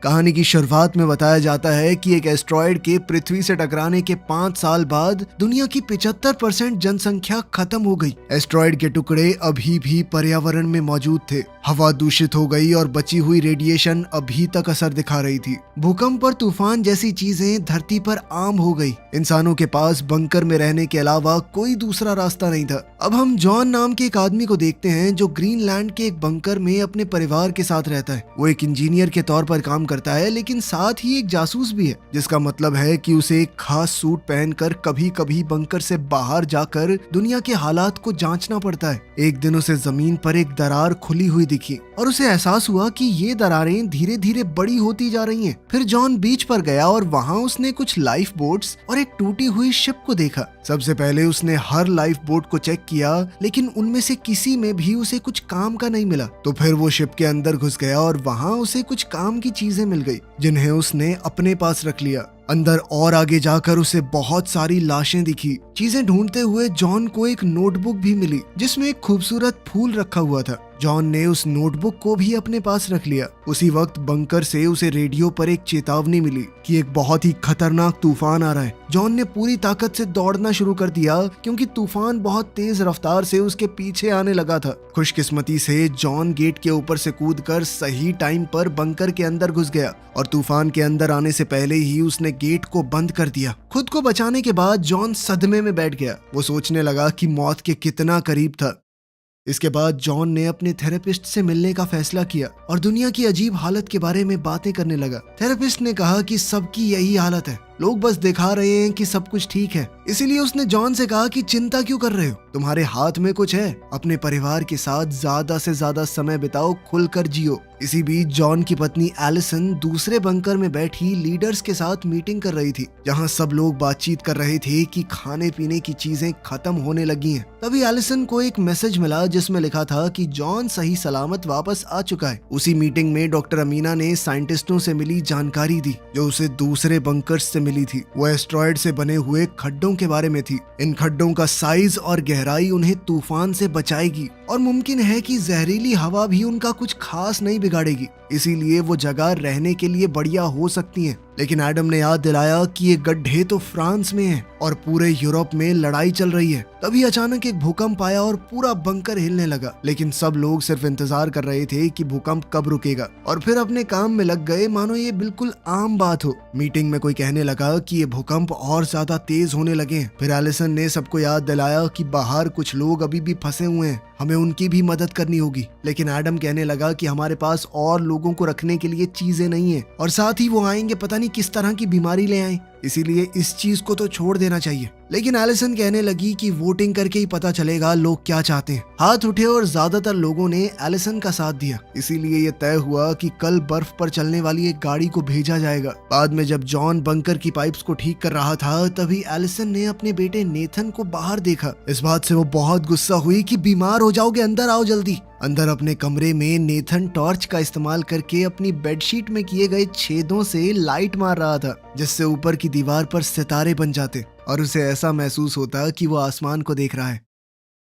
कहानी की शुरुआत में बताया जाता है कि एक एस्ट्रॉयड के पृथ्वी से टकराने के 5 साल बाद दुनिया की 75% जनसंख्या खत्म हो गई। एस्ट्रॉयड के टुकड़े अभी भी पर्यावरण में मौजूद थे, हवा दूषित हो गई और बची हुई रेडिएशन अभी तक असर दिखा रही थी। भूकंप और तूफान जैसी चीजें धरती पर आम हो गई। इंसानों के पास बंकर में रहने के अलावा कोई दूसरा रास्ता नहीं था। अब हम जॉन नाम के एक आदमी को देखते हैं जो ग्रीनलैंड के एक बंकर में अपने परिवार के साथ रहता है। वो एक इंजीनियर के तौर पर काम करता है, लेकिन साथ ही एक जासूस भी है, जिसका मतलब है कि उसे एक खास सूट पहनकर कभी कभी बंकर से बाहर जाकर दुनिया के हालात को जांचना पड़ता है। एक दिन उसे जमीन पर एक दरार खुली हुई दिखी और उसे एहसास हुआ कि ये दरारें धीरे धीरे बड़ी होती जा रही हैं। फिर जॉन बीच पर गया और वहाँ उसने कुछ लाइफ बोट्स और एक टूटी हुई शिप को देखा। सबसे पहले उसने हर लाइफ बोट को चेक किया, लेकिन उनमें से किसी में भी उसे कुछ काम का नहीं मिला। तो फिर वो शिप के अंदर घुस गया और वहाँ उसे कुछ काम की चीजें मिल गई, जिन्हें उसने अपने पास रख लिया। अंदर और आगे जाकर उसे बहुत सारी लाशें दिखी। चीजें ढूंढते हुए जॉन को एक नोटबुक भी मिली, जिसमें एक खूबसूरत फूल रखा हुआ था। जॉन ने उस नोटबुक को भी अपने पास रख लिया। उसी वक्त बंकर से उसे रेडियो पर एक चेतावनी मिली कि एक बहुत ही खतरनाक तूफान आ रहा है। जॉन ने पूरी ताकत से दौड़ना शुरू कर दिया, क्योंकि तूफान बहुत तेज रफ्तार से उसके पीछे आने लगा था। खुशकिस्मती से जॉन गेट के ऊपर से कूदकर सही टाइम पर बंकर के अंदर घुस गया और तूफान के अंदर आने से पहले ही उसने गेट को बंद कर दिया। खुद को बचाने के बाद जॉन सदमे में बैठ गया। वो सोचने लगा कि मौत के कितना करीब था। इसके बाद जॉन ने अपने थेरेपिस्ट से मिलने का फैसला किया और दुनिया की अजीब हालत के बारे में बातें करने लगा। थेरेपिस्ट ने कहा कि सबकी यही हालत है, लोग बस दिखा रहे हैं कि सब कुछ ठीक है। इसीलिए उसने जॉन से कहा कि चिंता क्यों कर रहे हो, तुम्हारे हाथ में कुछ है। अपने परिवार के साथ ज्यादा से ज्यादा समय बिताओ, खुलकर जियो। इसी बीच जॉन की पत्नी एलिसन दूसरे बंकर में बैठी लीडर्स के साथ मीटिंग कर रही थी, जहां सब लोग बातचीत कर रहे थे कि खाने पीने की चीजें खत्म होने लगी हैं। तभी एलिसन को एक मैसेज मिला जिसमें लिखा था कि जॉन सही सलामत वापस आ चुका है। उसी मीटिंग में डॉक्टर अमीना ने साइंटिस्टों से मिली जानकारी दी, जो उसे दूसरे बंकर्स से मिली थी। वो एस्ट्रॉयड से बने हुए खड्डों के बारे में थी। इन खड्डों का साइज और गहराई उन्हें तूफान से बचाएगी और मुमकिन है कि जहरीली हवा भी उनका कुछ खास नहीं बिगाड़ेगी। इसीलिए वो जगह रहने के लिए बढ़िया हो सकती है। लेकिन एडम ने याद दिलाया कि ये गड्ढे तो फ्रांस में हैं और पूरे यूरोप में लड़ाई चल रही है। तभी अचानक एक भूकंप आया और पूरा बंकर हिलने लगा। लेकिन सब लोग सिर्फ इंतजार कर रहे थे कि भूकंप कब रुकेगा और फिर अपने काम में लग गए, मानो ये बिल्कुल आम बात हो। मीटिंग में कोई कहने लगा कि ये भूकंप और ज्यादा तेज होने लगे हैं। फिर एलिसन ने सबको याद दिलाया कि बाहर कुछ लोग अभी भी फंसे हुए हैं, हमें उनकी भी मदद करनी होगी। लेकिन एडम कहने लगा कि हमारे पास और लोगों को रखने के लिए चीजें नहीं है और साथ ही वो आएंगे पता नहीं किस तरह की बीमारी ले आए, इसीलिए इस चीज को तो छोड़ देना चाहिए। लेकिन एलिसन कहने लगी कि वोटिंग करके ही पता चलेगा लोग क्या चाहते हैं। हाथ उठे और ज्यादातर लोगों ने एलिसन का साथ दिया। इसीलिए ये तय हुआ कि कल बर्फ पर चलने वाली एक गाड़ी को भेजा जाएगा। बाद में जब जॉन बंकर की पाइप्स को ठीक कर रहा था, तभी एलिसन ने अपने बेटे नेथन को बाहर देखा। इस बात से वो बहुत गुस्सा हुई कि बीमार हो जाओगे, अंदर आओ जल्दी। अंदर अपने कमरे में नेथन टॉर्च का इस्तेमाल करके अपनी बेडशीट में किए गए छेदों से लाइट मार रहा था, जिससे ऊपर की दीवार पर सितारे बन जाते और उसे ऐसा महसूस होता कि वो आसमान को देख रहा है।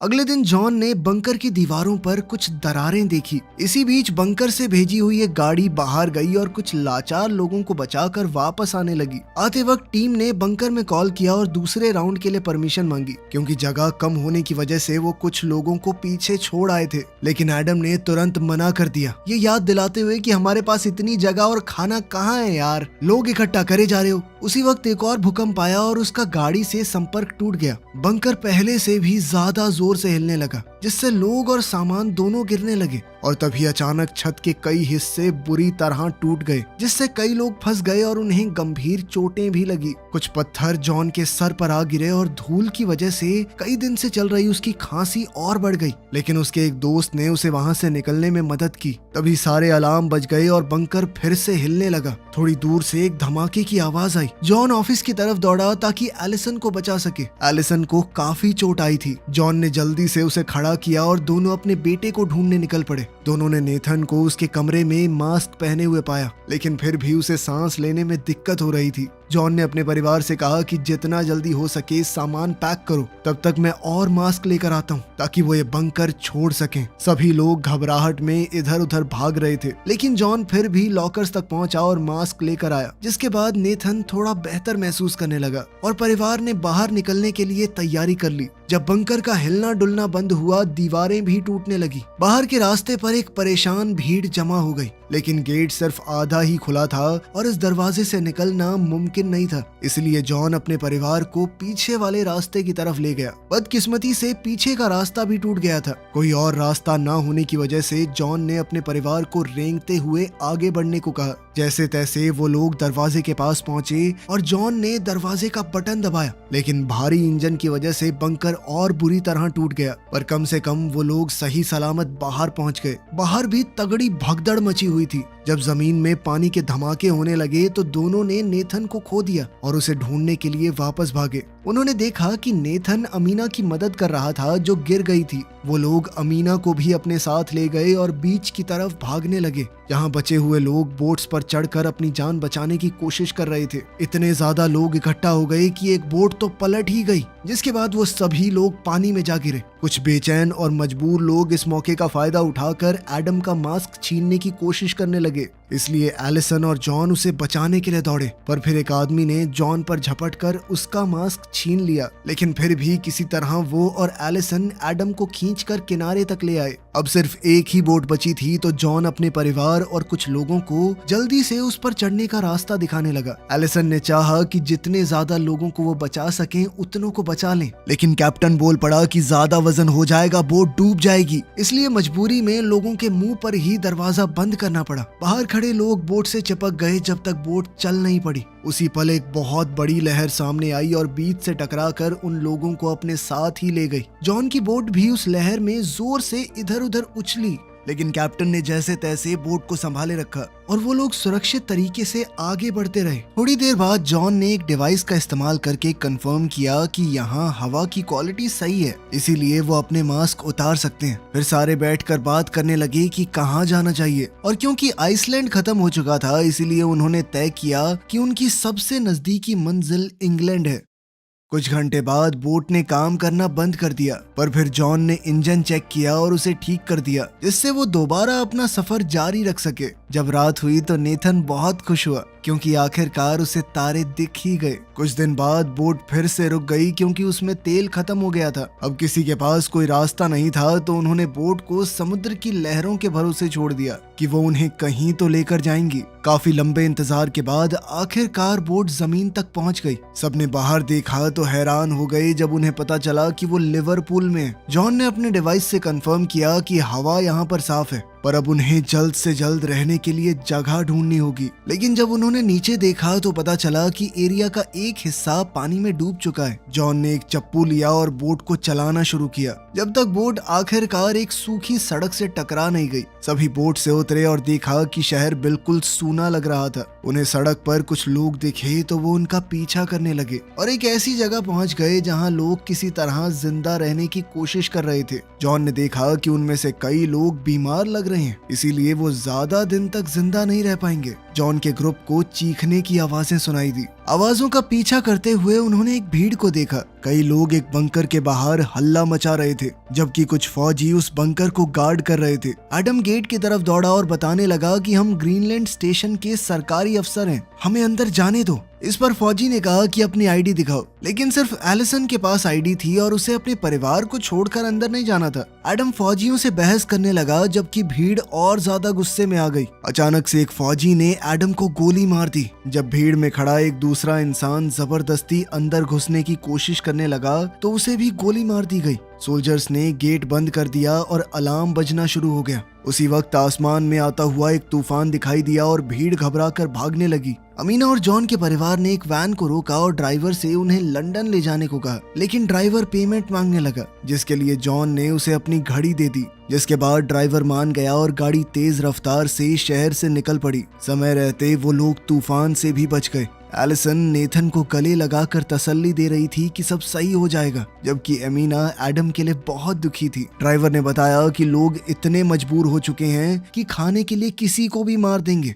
अगले दिन जॉन ने बंकर की दीवारों पर कुछ दरारें देखी। इसी बीच बंकर से भेजी हुई एक गाड़ी बाहर गई और कुछ लाचार लोगों को बचाकर वापस आने लगी। आते वक्त टीम ने बंकर में कॉल किया और दूसरे राउंड के लिए परमिशन मांगी, क्योंकि जगह कम होने की वजह से वो कुछ लोगों को पीछे छोड़ आए थे। लेकिन एडम ने तुरंत मना कर दिया, ये याद दिलाते हुए कि हमारे पास इतनी जगह और खाना कहाँ है यार, लोग इकट्ठा करे जा रहे हो। उसी वक्त एक और भूकंप आया और उसका गाड़ी से संपर्क टूट गया। बंकर पहले से भी ज्यादा जोर से हिलने लगा, जिससे लोग और सामान दोनों गिरने लगे और तभी अचानक छत के कई हिस्से बुरी तरह टूट गए, जिससे कई लोग फंस गए और उन्हें गंभीर चोटें भी लगी। कुछ पत्थर जॉन के सर पर आ गिरे और धूल की वजह से कई दिन से चल रही उसकी खांसी और बढ़ गई। लेकिन उसके एक दोस्त ने उसे वहां से निकलने में मदद की। तभी सारे अलार्म बज गए और बंकर फिर से हिलने लगा। थोड़ी दूर से एक धमाके की आवाज आई। जॉन ऑफिस की तरफ दौड़ा ताकि एलिसन को बचा सके। एलिसन को काफी चोट आई थी। जॉन ने जल्दी से उसे खड़ा किया और दोनों अपने बेटे को ढूंढने निकल पड़े। दोनों ने नेथन को उसके कमरे में मास्क पहने हुए पाया, लेकिन फिर भी उसे सांस लेने में दिक्कत हो रही थी। जॉन ने अपने परिवार से कहा कि जितना जल्दी हो सके सामान पैक करो, तब तक मैं और मास्क लेकर आता हूँ ताकि वो ये बंकर छोड़ सकें। सभी लोग घबराहट में इधर उधर भाग रहे थे, लेकिन जॉन फिर भी लॉकर्स तक पहुंचा और मास्क लेकर आया, जिसके बाद नेथन थोड़ा बेहतर महसूस करने लगा और परिवार ने बाहर निकलने के लिए तैयारी कर ली। जब बंकर का हिलना डुलना बंद हुआ, दीवारें भी टूटने लगी। बाहर के रास्ते पर एक परेशान भीड़ जमा हो गई, लेकिन गेट सिर्फ आधा ही खुला था और इस दरवाजे से निकलना मुमकिन नहीं था। इसलिए जॉन अपने परिवार को पीछे वाले रास्ते की तरफ ले गया। बदकिस्मती से पीछे का रास्ता भी टूट गया था। कोई और रास्ता ना होने की वजह से जॉन ने अपने परिवार को रेंगते हुए आगे बढ़ने को कहा। जैसे तैसे वो लोग दरवाजे के पास पहुंचे और जॉन ने दरवाजे का बटन दबाया, लेकिन भारी इंजन की वजह से बंकर और बुरी तरह टूट गया। पर कम से कम वो लोग सही सलामत बाहर पहुंच गए। बाहर भी तगड़ी भगदड़ मची हुई थी। जब जमीन में पानी के धमाके होने लगे तो दोनों ने नेथन को खो दिया और उसे ढूंढने के लिए वापस भागे। उन्होंने देखा कि नेथन अमीना की मदद कर रहा था जो गिर गई थी। वो लोग अमीना को भी अपने साथ ले गए और बीच की तरफ भागने लगे। यहाँ बचे हुए लोग बोट्स पर चढ़कर अपनी जान बचाने की कोशिश कर रहे थे। इतने ज्यादा लोग इकट्ठा हो गए कि एक बोट तो पलट ही गई, जिसके बाद वो सभी लोग पानी में जा गिरे। कुछ बेचैन और मजबूर लोग इस मौके का फायदा उठाकर एडम का मास्क छीनने की कोशिश करने लगे, इसलिए एलिसन और जॉन उसे बचाने के लिए दौड़े। पर फिर एक आदमी ने जॉन पर झपटकर उसका मास्क छीन लिया, लेकिन फिर भी किसी तरह वो और एलिसन एडम को खींचकर किनारे तक ले आए। अब सिर्फ एक ही बोट बची थी तो जॉन अपने परिवार और कुछ लोगों को जल्दी से उस पर चढ़ने का रास्ता दिखाने लगा। एलिसन ने चाहा कि जितने ज्यादा लोगों को वो बचा सकें उतनों को बचा लें, लेकिन कैप्टन बोल पड़ा कि ज्यादा वजन हो जाएगा, बोट डूब जाएगी। इसलिए मजबूरी में लोगों के मुंह पर ही दरवाजा बंद करना पड़ा। बाहर खड़े लोग बोट से चिपक गए जब तक बोट चल नहीं पड़ी। उसी पल एक बहुत बड़ी लहर सामने आई और बीच से टकराकर उन लोगों को अपने साथ ही ले गई। जॉन की बोट भी उस लहर में जोर से इधर उधर उछली, लेकिन कैप्टन ने जैसे तैसे बोट को संभाले रखा और वो लोग सुरक्षित तरीके से आगे बढ़ते रहे। थोड़ी देर बाद जॉन ने एक डिवाइस का इस्तेमाल करके कंफर्म किया कि यहाँ हवा की क्वालिटी सही है, इसीलिए वो अपने मास्क उतार सकते हैं। फिर सारे बैठकर बात करने लगे कि कहाँ जाना चाहिए, और क्योंकि आइसलैंड खत्म हो चुका था इसीलिए उन्होंने तय किया कि उनकी सबसे नजदीकी मंजिल इंग्लैंड है। कुछ घंटे बाद बोट ने काम करना बंद कर दिया, पर फिर जॉन ने इंजन चेक किया और उसे ठीक कर दिया, जिससे वो दोबारा अपना सफर जारी रख सके। जब रात हुई तो नेथन बहुत खुश हुआ क्योंकि आखिरकार उसे तारे दिख ही गए। कुछ दिन बाद बोट फिर से रुक गई क्योंकि उसमें तेल खत्म हो गया था। अब किसी के पास कोई रास्ता नहीं था तो उन्होंने बोट को समुद्र की लहरों के भरोसे छोड़ दिया कि वो उन्हें कहीं तो लेकर जाएंगी। काफी लंबे इंतजार के बाद आखिरकार बोट जमीन तक पहुंच गई। सबने बाहर देखा तो हैरान हो गए जब उन्हें पता चला कि वो लिवरपूल में है। जॉन ने अपने डिवाइस से कंफर्म किया कि हवा यहाँ पर साफ है, पर अब उन्हें जल्द से जल्द रहने के लिए जगह ढूंढनी होगी। लेकिन जब उन्होंने नीचे देखा तो पता चला कि एरिया का एक हिस्सा पानी में डूब चुका है। जॉन ने एक चप्पू लिया और बोट को चलाना शुरू किया जब तक बोट आखिरकार एक सूखी सड़क से टकरा नहीं गई। सभी बोट से उतरे और देखा कि शहर बिल्कुल सूना लग रहा था। उन्हें सड़क पर कुछ लोग दिखे तो वो उनका पीछा करने लगे और एक ऐसी जगह पहुंच गए जहां लोग किसी तरह जिंदा रहने की कोशिश कर रहे थे। जॉन ने देखा कि उनमें से कई लोग बीमार लग रहे हैं, इसीलिए वो ज्यादा दिन तक जिंदा नहीं रह पाएंगे। जॉन के ग्रुप को चीखने की आवाजें सुनाई दी। आवाजों का पीछा करते हुए उन्होंने एक भीड़ को देखा। कई लोग एक बंकर के बाहर हल्ला मचा रहे थे, जबकि कुछ फौजी उस बंकर को गार्ड कर रहे थे। एडम गेट की तरफ दौड़ा और बताने लगा कि हम ग्रीनलैंड स्टेशन के सरकारी अफसर हैं, हमें अंदर जाने दो। इस पर फौजी ने कहा कि अपनी आईडी दिखाओ, लेकिन सिर्फ एलिसन के पास आईडी थी और उसे अपने परिवार को छोड़कर अंदर नहीं जाना था। एडम फौजियों से बहस करने लगा जबकि भीड़ और ज्यादा गुस्से में आ गई। अचानक से एक फौजी ने एडम को गोली मार दी। जब भीड़ में खड़ा एक दूसरा इंसान जबरदस्ती अंदर घुसने की कोशिश करने लगा तो उसे भी गोली मार दी गई। सोल्जर्स ने गेट बंद कर दिया और अलार्म बजना शुरू हो गया। उसी वक्त आसमान में आता हुआ एक तूफान दिखाई दिया और भीड़ घबराकर भागने लगी। अमीना और जॉन के परिवार ने एक वैन को रोका और ड्राइवर से उन्हें लंदन ले जाने को कहा, लेकिन ड्राइवर पेमेंट मांगने लगा, जिसके लिए जॉन ने उसे अपनी घड़ी दे दी। जिसके बाद ड्राइवर मान गया और गाड़ी तेज रफ्तार से शहर से निकल पड़ी। समय रहते वो लोग तूफान से भी बच गए। एलिसन नेथन को गले लगाकर तसल्ली दे रही थी कि सब सही हो जाएगा, जबकि एमिना एडम के लिए बहुत दुखी थी। ड्राइवर ने बताया कि लोग इतने मजबूर हो चुके हैं कि खाने के लिए किसी को भी मार देंगे।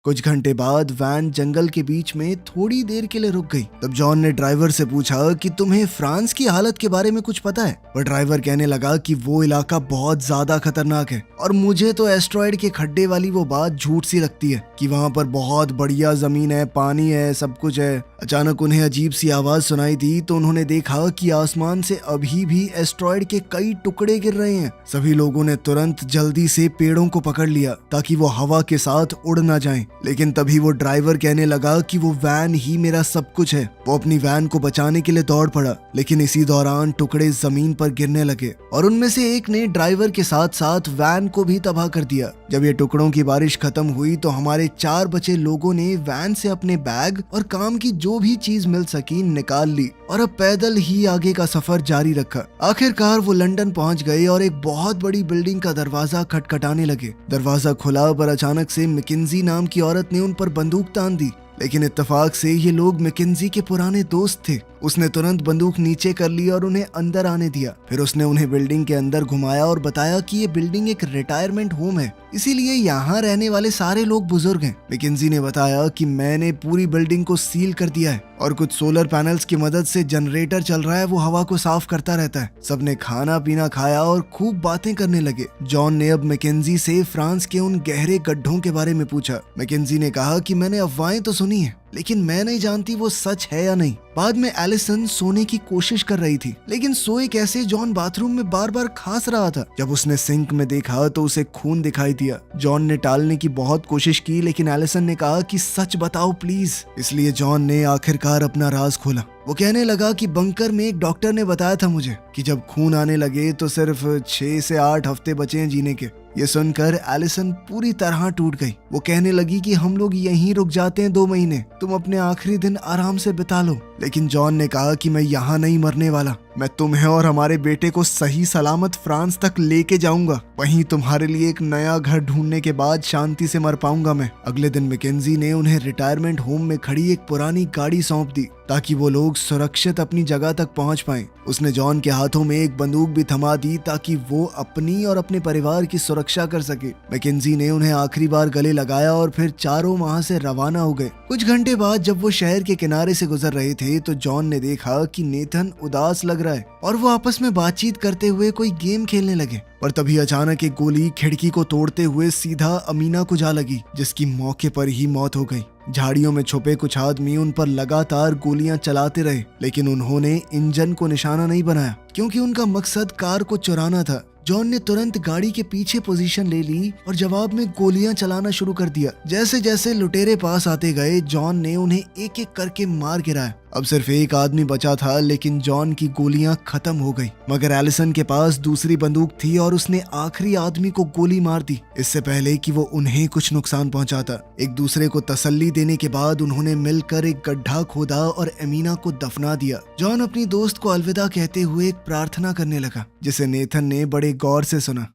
कुछ घंटे बाद वैन जंगल के बीच में थोड़ी देर के लिए रुक गई। तब जॉन ने ड्राइवर से पूछा कि तुम्हें फ्रांस की हालत के बारे में कुछ पता है? पर ड्राइवर कहने लगा कि वो इलाका बहुत ज्यादा खतरनाक है और मुझे तो एस्ट्रॉयड के खड्डे वाली वो बात झूठ सी लगती है कि वहाँ पर बहुत बढ़िया जमीन है, पानी है, सब कुछ है। अचानक उन्हें अजीब सी आवाज सुनाई दी तो उन्होंने देखा कि आसमान से अभी भी एस्ट्रॉयड के कई टुकड़े गिर रहे हैं। सभी लोगों ने तुरंत जल्दी से पेड़ों को पकड़ लिया ताकि वो हवा के साथ उड़ ना जाएं। लेकिन तभी वो ड्राइवर कहने लगा कि वो वैन ही मेरा सब कुछ है। वो अपनी वैन को बचाने के लिए दौड़ पड़ा, लेकिन इसी दौरान टुकड़े जमीन पर गिरने लगे और उनमें से एक ने ड्राइवर के साथ साथ वैन को भी तबाह कर दिया। जब ये टुकड़ों की बारिश खत्म हुई तो हमारे 4 बचे लोगों ने वैन से अपने बैग और काम की जो भी चीज मिल सकी निकाल ली और अब पैदल ही आगे का सफर जारी रखा। आखिरकार वो लंदन पहुंच गए और एक बहुत बड़ी बिल्डिंग का दरवाजा खटखटाने लगे। दरवाजा खुला पर अचानक से मैकेंजी नाम की औरत ने उन पर बंदूक तान दी, लेकिन इत्तेफाक से ये लोग मैकेंजी के पुराने दोस्त थे। उसने तुरंत बंदूक नीचे कर ली और उन्हें अंदर आने दिया। फिर उसने उन्हें बिल्डिंग के अंदर घुमाया और बताया कि ये बिल्डिंग एक रिटायरमेंट होम है, इसीलिए यहाँ रहने वाले सारे लोग बुजुर्ग हैं। मैकेंजी ने बताया कि मैंने पूरी बिल्डिंग को सील कर दिया है और कुछ सोलर पैनल्स की मदद से जनरेटर चल रहा है, वो हवा को साफ करता रहता है। सबने खाना पीना खाया और खूब बातें करने लगे। जॉन ने अब मैकेंजी से फ्रांस के उन गहरे गड्ढों के बारे में पूछा। मैकेंजी ने कहा कि मैंने अफवाहें तो सुनी है, लेकिन मैं नहीं जानती वो सच है या नहीं। बाद में एलिसन सोने की कोशिश कर रही थी, लेकिन सोए कैसे? जॉन बाथरूम में बार बार खांस रहा था। जब उसने सिंक में देखा तो उसे खून दिखाई दिया। जॉन ने टालने की बहुत कोशिश की, लेकिन एलिसन ने कहा कि सच बताओ प्लीज। इसलिए जॉन ने आखिरकार अपना राज खोला। वो कहने लगा कि बंकर में एक डॉक्टर ने बताया था मुझे कि जब खून आने लगे तो सिर्फ 6 से 8 हफ्ते बचे हैं जीने के। ये सुनकर एलिसन पूरी तरह टूट गई। वो कहने लगी कि हम लोग यहीं रुक जाते हैं 2 महीने, तुम अपने आखिरी दिन आराम से बिता लो। लेकिन जॉन ने कहा कि मैं यहाँ नहीं मरने वाला, मैं तुम्हें और हमारे बेटे को सही सलामत फ्रांस तक लेके जाऊंगा। वहीं तुम्हारे लिए एक नया घर ढूंढने के बाद शांति से मर पाऊंगा मैं। अगले दिन मैकेंजी ने उन्हें रिटायरमेंट होम में खड़ी एक पुरानी गाड़ी सौंप दी ताकि वो लोग सुरक्षित अपनी जगह तक पहुंच पाएं। उसने जॉन के हाथों में एक बंदूक भी थमा दी ताकि वो अपनी और अपने परिवार की सुरक्षा कर सके। मैकेंजी ने उन्हें आखिरी बार गले लगाया और फिर चारों वहां से रवाना हो गए। कुछ घंटे बाद जब वो शहर के किनारे से गुजर रहे थे तो जॉन ने देखा कि नेथन उदास लग रहा है और वो आपस में बातचीत करते हुए कोई गेम खेलने लगे। पर तभी अचानक एक गोली खिड़की को तोड़ते हुए सीधा अमीना को जा लगी, जिसकी मौके पर ही मौत हो गई। झाड़ियों में छुपे कुछ आदमी उन पर लगातार गोलियां चलाते रहे, लेकिन उन्होंने इंजन को निशाना नहीं बनाया क्योंकि उनका मकसद कार को चुराना था। जॉन ने तुरंत गाड़ी के पीछे पोजीशन ले ली और जवाब में गोलियां चलाना शुरू कर दिया। जैसे जैसे लुटेरे पास आते गए जॉन ने उन्हें एक एक करके मार गिराया। अब सिर्फ एक आदमी बचा था, लेकिन जॉन की गोलियां खत्म हो गई। मगर एलिसन के पास दूसरी बंदूक थी और उसने आखिरी आदमी को गोली मार दी, इससे पहले कि वो उन्हें कुछ नुकसान पहुंचाता। एक दूसरे को तसल्ली देने के बाद उन्होंने मिलकर एक गड्ढा खोदा और एमिना को दफना दिया। जॉन अपनी दोस्त को अलविदा कहते हुए एक प्रार्थना करने लगा, जिसे नेथन ने बड़े गौर से सुना।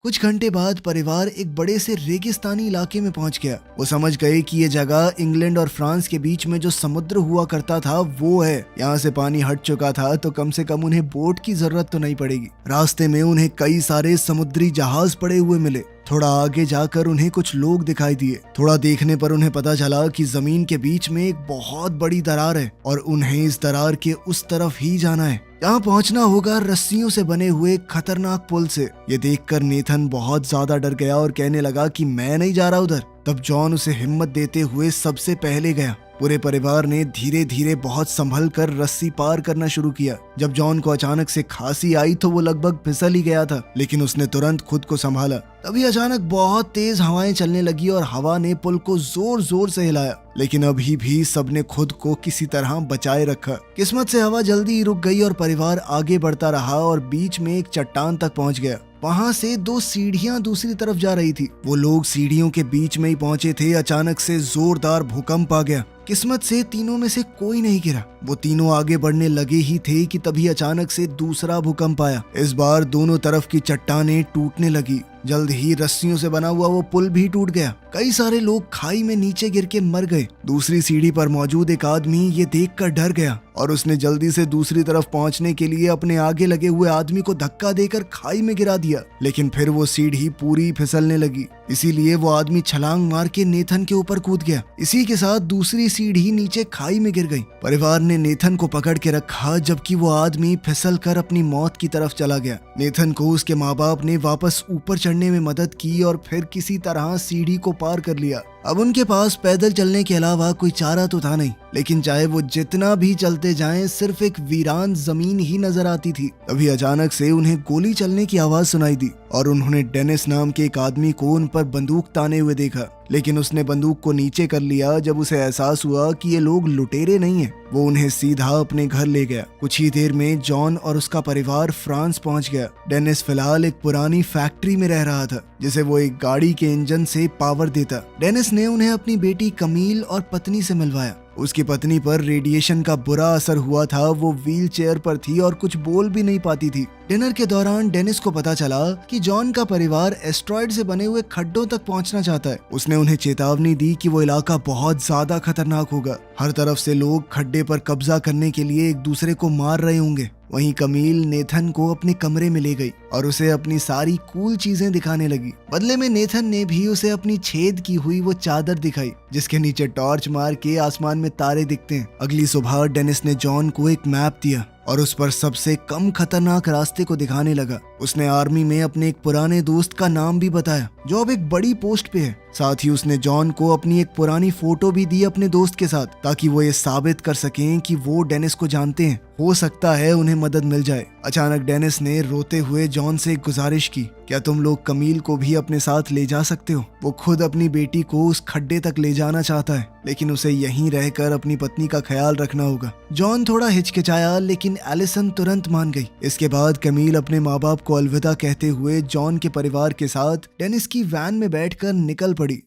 कुछ घंटे बाद परिवार एक बड़े से रेगिस्तानी इलाके में पहुंच गया। वो समझ गए कि ये जगह इंग्लैंड और फ्रांस के बीच में जो समुद्र हुआ करता था वो है। यहाँ से पानी हट चुका था तो कम से कम उन्हें बोट की जरूरत तो नहीं पड़ेगी। रास्ते में उन्हें कई सारे समुद्री जहाज पड़े हुए मिले। थोड़ा आगे जाकर उन्हें कुछ लोग दिखाई दिए। थोड़ा देखने पर उन्हें पता चला कि जमीन के बीच में एक बहुत बड़ी दरार है और उन्हें इस दरार के उस तरफ ही जाना है। यहाँ पहुंचना होगा रस्सियों से बने हुए खतरनाक पुल से। ये देखकर नेथन बहुत ज्यादा डर गया और कहने लगा कि मैं नहीं जा रहा उधर। तब जॉन उसे हिम्मत देते हुए सबसे पहले गया। पूरे परिवार ने धीरे धीरे बहुत संभल कर रस्सी पार करना शुरू किया। जब जॉन को अचानक से खांसी आई तो वो लगभग फिसल ही गया था, लेकिन उसने तुरंत खुद को संभाला। तभी अचानक बहुत तेज हवाएं चलने लगी और हवा ने पुल को जोर जोर से हिलाया, लेकिन अभी भी सबने खुद को किसी तरह बचाए रखा। किस्मत से हवा जल्दी ही रुक गई और परिवार आगे बढ़ता रहा और बीच में एक चट्टान तक पहुंच गया। वहां से 2 सीढ़ियां दूसरी तरफ जा रही थी। वो लोग सीढ़ियों के बीच में ही पहुंचे थे। अचानक से जोरदार भूकंप आ गया। किस्मत से तीनों में से कोई नहीं गिरा। वो तीनों आगे बढ़ने लगे ही थे कि तभी अचानक से दूसरा भूकंप आया। इस बार दोनों तरफ की चट्टानें टूटने लगी जल्द ही रस्सियों से बना हुआ वो पुल भी टूट गया। कई सारे लोग खाई में नीचे गिर के मर गए। दूसरी सीढ़ी पर मौजूद एक आदमी ये देखकर डर गया और उसने जल्दी से दूसरी तरफ पहुंचने के लिए अपने आगे लगे हुए आदमी को धक्का देकर खाई में गिरा दिया, लेकिन फिर वो सीढ़ी पूरी फिसलने लगी। इसीलिए वो आदमी छलांग मार के नेथन के ऊपर कूद गया। इसी के साथ दूसरी सीढ़ी नीचे खाई में गिर गई। परिवार ने नेथन को पकड़ के रखा जबकि वो आदमी फिसल कर अपनी मौत की तरफ चला गया। नेथन को उसके माँ बाप ने वापस ऊपर चढ़ने में मदद की और फिर किसी तरह सीढ़ी को पार कर लिया। अब उनके पास पैदल चलने के अलावा कोई चारा तो था नहीं, लेकिन चाहे वो जितना भी चलते जाएं, सिर्फ एक वीरान जमीन ही नजर आती थी। तभी अचानक से उन्हें गोली चलने की आवाज सुनाई दी और उन्होंने डेनिस नाम के एक आदमी को उन पर बंदूक ताने हुए देखा, लेकिन उसने बंदूक को नीचे कर लिया जब उसे एहसास हुआ कि ये लोग लुटेरे नहीं हैं। वो उन्हें सीधा अपने घर ले गया। कुछ ही देर में जॉन और उसका परिवार फ्रांस पहुंच गया। डेनिस फिलहाल एक पुरानी फैक्ट्री में रह रहा था जिसे वो एक गाड़ी के इंजन से पावर देता। डेनिस ने उन्हें अपनी बेटी कमील और पत्नी से मिलवाया। उसकी पत्नी पर रेडिएशन का बुरा असर हुआ था। वो व्हील चेयर पर थी और कुछ बोल भी नहीं पाती थी। डिनर के दौरान डेनिस को पता चला कि जॉन का परिवार एस्ट्रॉयड से बने हुए खड्डों तक पहुंचना चाहता है। उसने उन्हें चेतावनी दी कि वो इलाका बहुत ज्यादा खतरनाक होगा। हर तरफ से लोग खड्डे पर कब्जा करने के लिए एक दूसरे को मार रहे होंगे। वहीं कमील नेथन को अपने कमरे में ले गई और उसे अपनी सारी कूल चीजें दिखाने लगी। बदले में नेथन ने भी उसे अपनी छेद की हुई वो चादर दिखाई जिसके नीचे टॉर्च मार के आसमान में तारे दिखते हैं। अगली सुबह डेनिस ने जॉन को एक मैप दिया और उस पर सबसे कम खतरनाक रास्ते को दिखाने लगा। उसने आर्मी में अपने एक पुराने दोस्त का नाम भी बताया जो अब एक बड़ी पोस्ट पे है। साथ ही उसने जॉन को अपनी एक पुरानी फोटो भी दी अपने दोस्त के साथ, ताकि वो ये साबित कर सकें कि वो डेनिस को जानते हैं। हो सकता है उन्हें मदद मिल जाए। अचानक डेनिस ने रोते हुए जॉन से एक गुजारिश की, क्या तुम लोग कमील को भी अपने साथ ले जा सकते हो? वो खुद अपनी बेटी को उस खड्डे तक ले जाना चाहता है, लेकिन उसे यहीं रहकर अपनी पत्नी का ख्याल रखना होगा। जॉन थोड़ा हिचकिचाया, लेकिन एलिसन तुरंत मान गई। इसके बाद कमील अपने माँ बाप को अलविदा कहते हुए जॉन के परिवार के साथ डेनिस की वैन में बैठकर निकल पड़ी।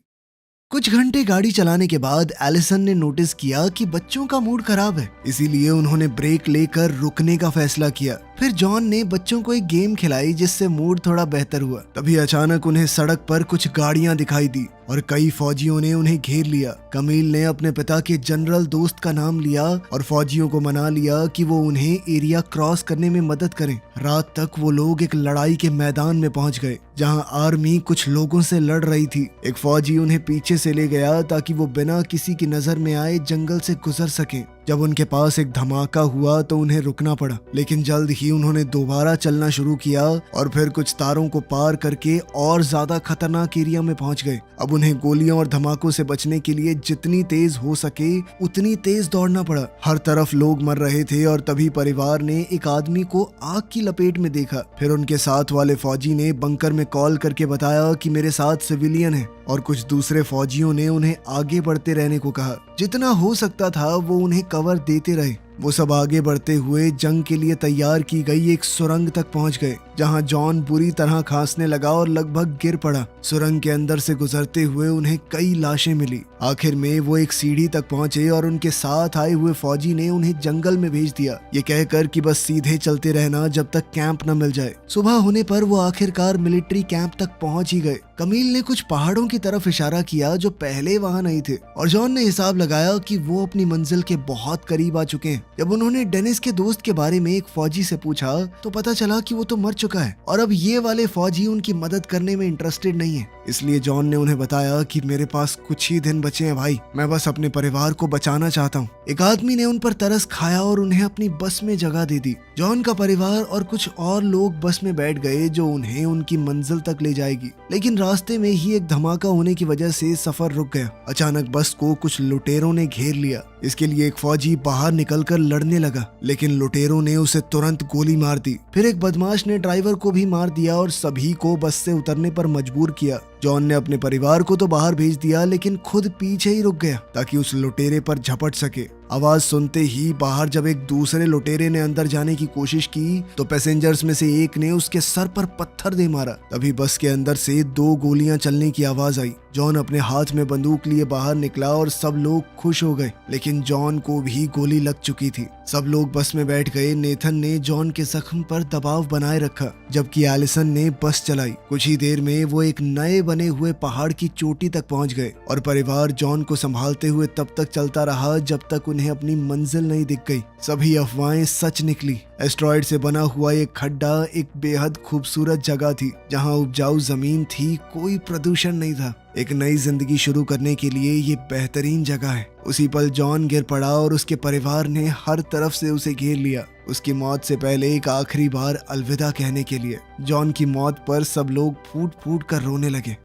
कुछ घंटे गाड़ी चलाने के बाद एलिसन ने नोटिस किया कि बच्चों का मूड खराब है, इसीलिए उन्होंने ब्रेक लेकर रुकने का फैसला किया। फिर जॉन ने बच्चों को एक गेम खिलाई जिससे मूड थोड़ा बेहतर हुआ। तभी अचानक उन्हें सड़क पर कुछ गाड़ियां दिखाई दी और कई फौजियों ने उन्हें घेर लिया। कमील ने अपने पिता के जनरल दोस्त का नाम लिया और फौजियों को मना लिया कि वो उन्हें एरिया क्रॉस करने में मदद करें। रात तक वो लोग एक लड़ाई के मैदान में पहुंच गए जहां आर्मी कुछ लोगों से लड़ रही थी। एक फौजी उन्हें पीछे से ले गया ताकि वो बिना किसी की नजर में आए जंगल से गुजर सकें। जब उनके पास एक धमाका हुआ तो उन्हें रुकना पड़ा, लेकिन जल्द ही उन्होंने दोबारा चलना शुरू किया और फिर कुछ तारों को पार करके और ज्यादा खतरनाक एरिया में पहुंच गए। अब उन्हें गोलियों और धमाकों से बचने के लिए जितनी तेज हो सके उतनी तेज दौड़ना पड़ा। हर तरफ लोग मर रहे थे और तभी परिवार ने एक आदमी को आग की लपेट में देखा। फिर उनके साथ वाले फौजी ने बंकर में कॉल करके बताया कि मेरे साथ सिविलियन है, और कुछ दूसरे फौजियों ने उन्हें आगे बढ़ते रहने को कहा। जितना हो सकता था वो उन्हें कवर देते रहे। वो सब आगे बढ़ते हुए जंग के लिए तैयार की गई एक सुरंग तक पहुंच गए, जहां जॉन बुरी तरह खांसने लगा और लगभग गिर पड़ा। सुरंग के अंदर से गुजरते हुए उन्हें कई लाशें मिली। आखिर में वो एक सीढ़ी तक पहुंचे और उनके साथ आए हुए फौजी ने उन्हें जंगल में भेज दिया, ये कहकर कि बस सीधे चलते रहना जब तक कैंप न मिल जाए। सुबह होने पर वो आखिरकार मिलिट्री कैंप तक पहुंच ही गए। कमील ने कुछ पहाड़ों की तरफ इशारा किया जो पहले वहां नहीं थे, और जॉन ने हिसाब लगाया कि वो अपनी मंजिल के बहुत करीब आ चुके हैं। जब उन्होंने डेनिस के दोस्त के बारे में एक फौजी से पूछा तो पता चला कि वो तो मर चुका है और अब ये वाले फौजी उनकी मदद करने में इंटरेस्टेड नहीं है। इसलिए जॉन ने उन्हें बताया कि मेरे पास कुछ ही दिन बचे हैं भाई, मैं बस अपने परिवार को बचाना चाहता हूँ। एक आदमी ने उन पर तरस खाया और उन्हें अपनी बस में जगह दे दी। जॉन का परिवार और कुछ और लोग बस में बैठ गए जो उन्हें उनकी मंजिल तक ले जाएगी, लेकिन रास्ते में ही एक धमाका होने की वजह से सफर रुक गया। अचानक बस को कुछ लुटेरों ने घेर लिया। इसके लिए एक फौजी बाहर निकलकर लड़ने लगा, लेकिन लुटेरों ने उसे तुरंत गोली मार दी। फिर एक बदमाश ने ड्राइवर को भी मार दिया और सभी को बस से उतरने पर मजबूर किया। जॉन ने अपने परिवार को तो बाहर भेज दिया, लेकिन खुद पीछे ही रुक गया ताकि उस लुटेरे पर झपट सके। आवाज सुनते ही बाहर जब एक दूसरे लुटेरे ने अंदर जाने की कोशिश की तो पैसेंजर्स में से एक ने उसके सर पर पत्थर दे मारा। तभी बस के अंदर से 2 गोलियां चलने की आवाज आई। जॉन अपने हाथ में बंदूक लिए बाहर निकला और सब लोग खुश हो गए, लेकिन जॉन को भी गोली लग चुकी थी। सब लोग बस में बैठ गए। नेथन ने जॉन के जख्म पर दबाव बनाए रखा, जबकि एलिसन ने बस चलाई। कुछ ही देर में वो एक नए बने हुए पहाड़ की चोटी तक पहुंच गए और परिवार जॉन को संभालते हुए तब तक चलता रहा जब तक उन्हें अपनी मंजिल नहीं दिख गई। सभी अफवाहें सच निकली। एस्ट्रॉयड से बना हुआ एक खड्डा एक बेहद खूबसूरत जगह थी, जहां उपजाऊ जमीन थी, कोई प्रदूषण नहीं था। एक नई जिंदगी शुरू करने के लिए ये बेहतरीन जगह है। उसी पल जॉन गिर पड़ा और उसके परिवार ने हर तरफ से उसे घेर लिया, उसकी मौत से पहले एक आखिरी बार अलविदा कहने के लिए। जॉन की मौत पर सब लोग फूट फूट कर रोने लगे।